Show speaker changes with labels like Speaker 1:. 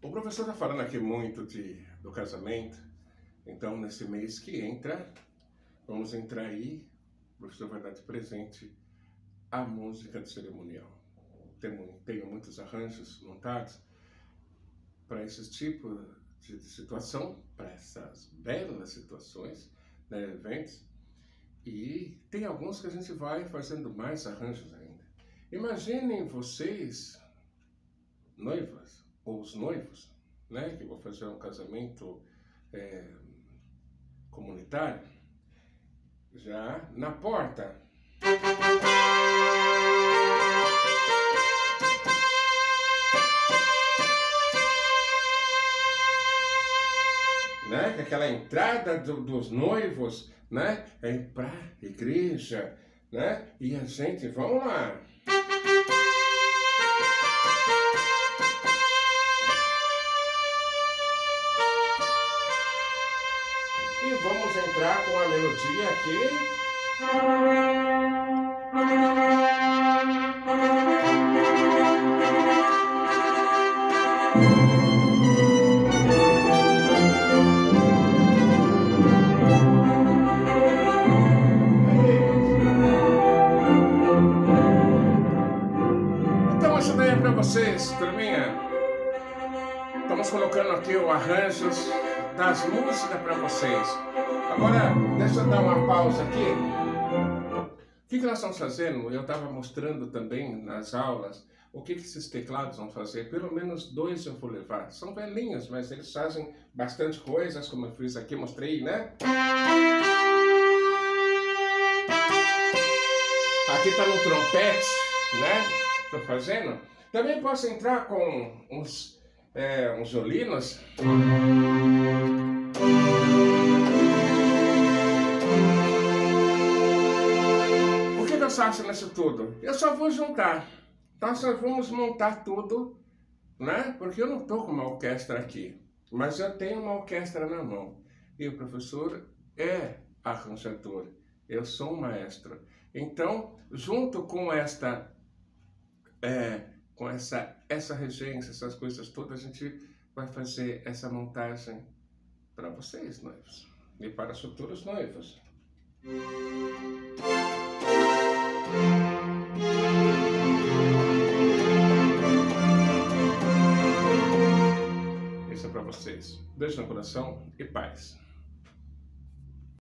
Speaker 1: O professor está falando aqui muito do casamento, então nesse mês que entra, vamos entrar aí, o professor vai dar de presente a música de cerimonial. Tenho muitos arranjos montados para esse tipo de situação, para essas belas situações, né, eventos, e tem alguns que a gente vai fazendo mais arranjos ainda. Imaginem vocês, noivas, ou os noivos, né, que vão fazer um casamento comunitário, já na porta. Né, que aquela entrada dos noivos, né, é para a igreja, né, e a gente, vamos lá. E vamos entrar com a melodia aqui. Então isso daí é para vocês, turminha. Estamos colocando aqui o arranjos das músicas para vocês. Agora, deixa eu dar uma pausa aqui. O que nós estamos fazendo? Eu estava mostrando também nas aulas o que esses teclados vão fazer. Pelo menos 2 eu vou levar. São velhinhos, mas eles fazem bastante coisas, como eu fiz aqui, mostrei, né? Aqui está no trompete, né? Estou fazendo. Também posso entrar com uns violinos. O que eu faço nisso tudo? Eu só vou juntar. Nós só vamos montar tudo, né? Porque eu não estou com uma orquestra aqui, mas eu tenho uma orquestra na mão. E o professor é arranjador. Eu sou um maestro. Então, junto com essa regência, essas coisas todas, a gente vai fazer essa montagem para vocês, noivos, e para os futuros noivos. Isso é para vocês. Beijo no coração e paz.